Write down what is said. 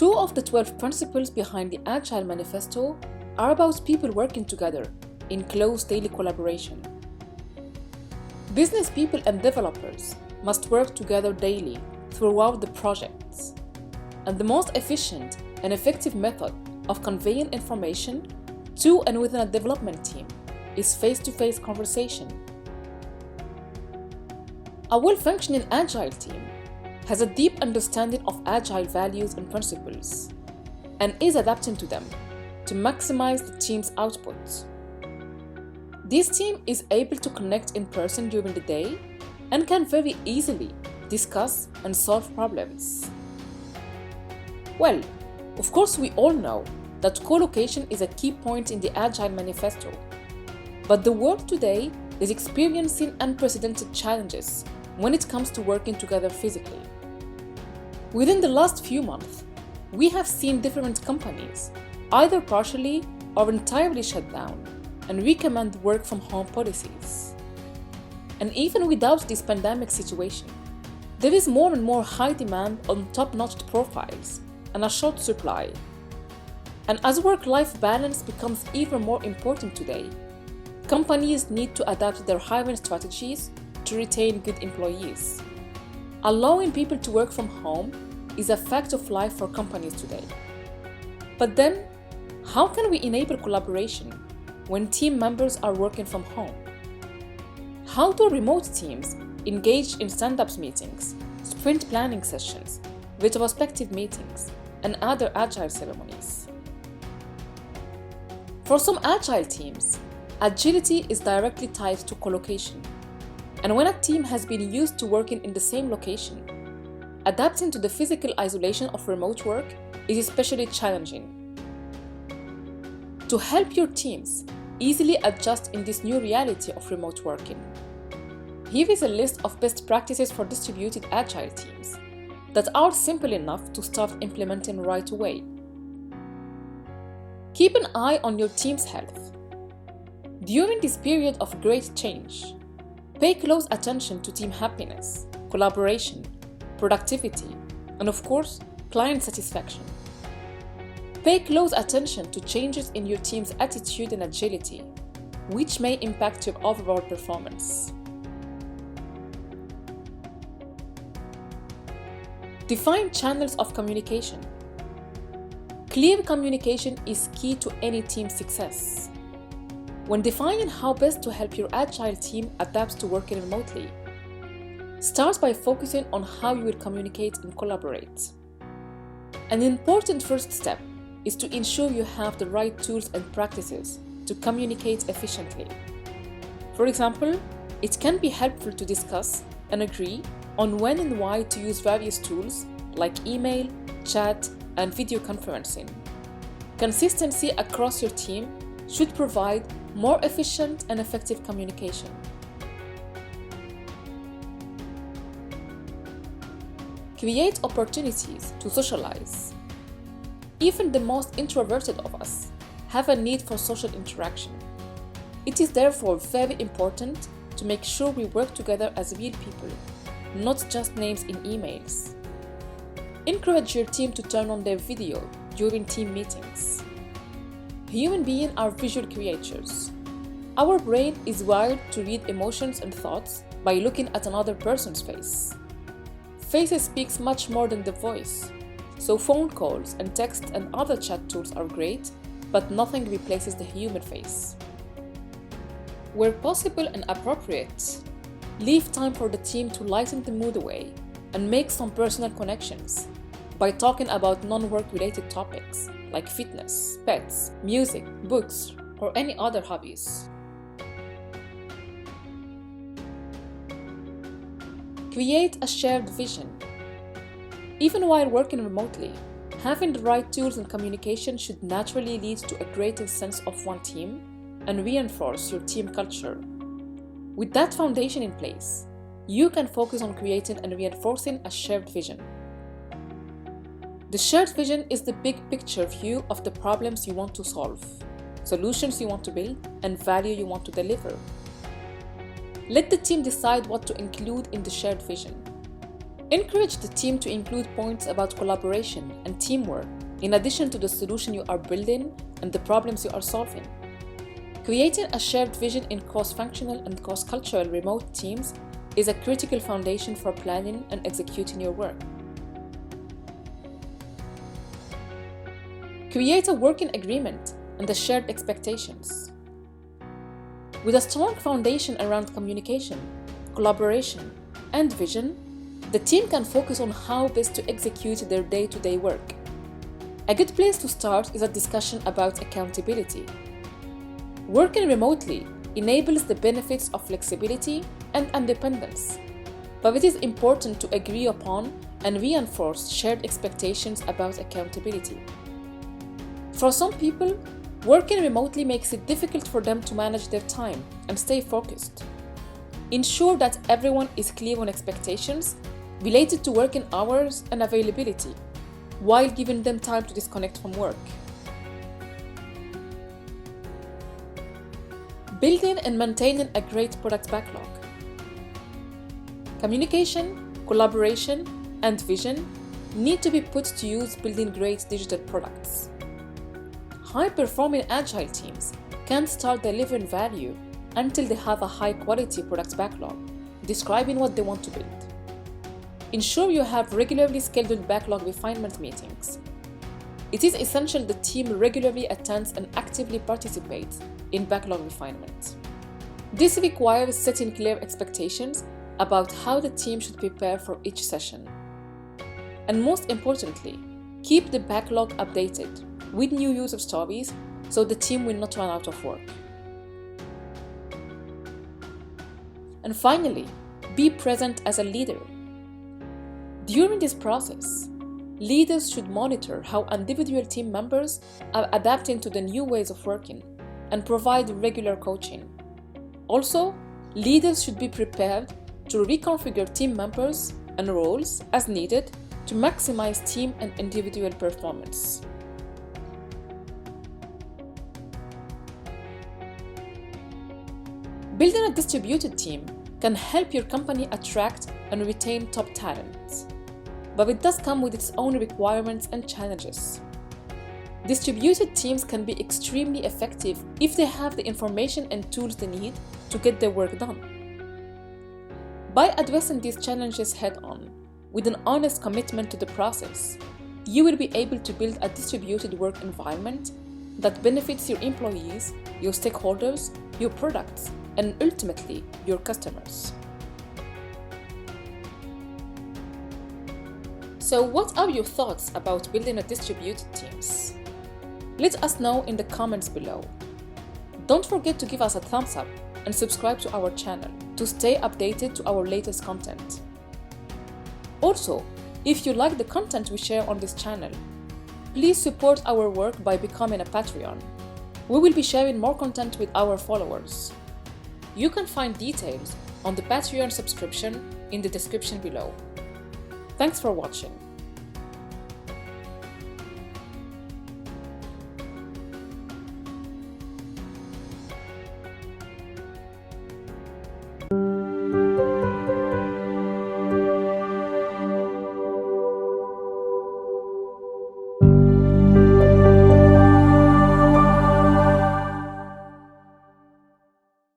Two of the 12 principles behind the Agile Manifesto are about people working together in close daily collaboration. Business people and developers must work together daily throughout the projects. And the most efficient and effective method of conveying information to and within a development team is face-to-face conversation. A well-functioning Agile team has a deep understanding of Agile values and principles, and is adapting to them to maximize the team's output. This team is able to connect in person during the day and can very easily discuss and solve problems. Well, of course we all know that co-location is a key point in the Agile Manifesto, but the world today is experiencing unprecedented challenges when it comes to working together physically. Within the last few months, we have seen different companies either partially or entirely shut down and recommend work from home policies. And even without this pandemic situation, there is more and more high demand on top-notch profiles and a short supply. And as work-life balance becomes even more important today, companies need to adapt their hiring strategies to retain good employees. Allowing people to work from home is a fact of life for companies today. But then, how can we enable collaboration when team members are working from home? How do remote teams engage in stand-ups meetings, sprint planning sessions, retrospective meetings, and other Agile ceremonies? For some Agile teams, agility is directly tied to co-location. And when a team has been used to working in the same location, adapting to the physical isolation of remote work is especially challenging. To help your teams easily adjust in this new reality of remote working, here is a list of best practices for distributed Agile teams that are simple enough to start implementing right away. Keep an eye on your team's health. During this period of great change, pay close attention to team happiness, collaboration, productivity, and of course, client satisfaction. Pay close attention to changes in your team's attitude and agility, which may impact your overall performance. Define channels of communication. Clear communication is key to any team's success. When defining how best to help your Agile team adapt to working remotely, start by focusing on how you will communicate and collaborate. An important first step is to ensure you have the right tools and practices to communicate efficiently. For example, it can be helpful to discuss and agree on when and why to use various tools like email, chat, and video conferencing. Consistency across your team should provide more efficient and effective communication. Create opportunities to socialize. Even the most introverted of us have a need for social interaction. It is therefore very important to make sure we work together as real people, not just names in emails. Encourage your team to turn on their video during team meetings. Human beings are visual creatures. Our brain is wired to read emotions and thoughts by looking at another person's face. Faces speak much more than the voice, so phone calls and text and other chat tools are great, but nothing replaces the human face. Where possible and appropriate, leave time for the team to lighten the mood away and make some personal connections by talking about non-work related topics like fitness, pets, music, books, or any other hobbies. Create a shared vision. Even while working remotely, having the right tools and communication should naturally lead to a greater sense of one team and reinforce your team culture. With that foundation in place, you can focus on creating and reinforcing a shared vision. The shared vision is the big picture view of the problems you want to solve, solutions you want to build, and value you want to deliver. Let the team decide what to include in the shared vision. Encourage the team to include points about collaboration and teamwork in addition to the solution you are building and the problems you are solving. Creating a shared vision in cross-functional and cross-cultural remote teams is a critical foundation for planning and executing your work. Create a working agreement and the shared expectations. With a strong foundation around communication, collaboration, and vision, the team can focus on how best to execute their day-to-day work. A good place to start is a discussion about accountability. Working remotely enables the benefits of flexibility and independence, but it is important to agree upon and reinforce shared expectations about accountability. For some people, working remotely makes it difficult for them to manage their time and stay focused. Ensure that everyone is clear on expectations related to working hours and availability, while giving them time to disconnect from work. Building and maintaining a great product backlog. Communication, collaboration, and vision need to be put to use building great digital products. High-performing Agile teams can't start delivering value until they have a high-quality product backlog describing what they want to build. Ensure you have regularly scheduled backlog refinement meetings. It is essential the team regularly attends and actively participates in backlog refinement. This requires setting clear expectations about how the team should prepare for each session. And most importantly, keep the backlog updated with new user stories so the team will not run out of work. And finally, be present as a leader. During this process, leaders should monitor how individual team members are adapting to the new ways of working and provide regular coaching. Also, leaders should be prepared to reconfigure team members and roles as needed to maximize team and individual performance. Building a distributed team can help your company attract and retain top talent, but it does come with its own requirements and challenges. Distributed teams can be extremely effective if they have the information and tools they need to get their work done. By addressing these challenges head-on, with an honest commitment to the process, you will be able to build a distributed work environment that benefits your employees, your stakeholders, your products, and ultimately your customers. So what are your thoughts about building a distributed teams? Let us know in the comments below. Don't forget to give us a thumbs up and subscribe to our channel to stay updated to our latest content. Also, if you like the content we share on this channel, please support our work by becoming a Patreon. We will be sharing more content with our followers. You can find details on the Patreon subscription in the description below. Thanks for watching.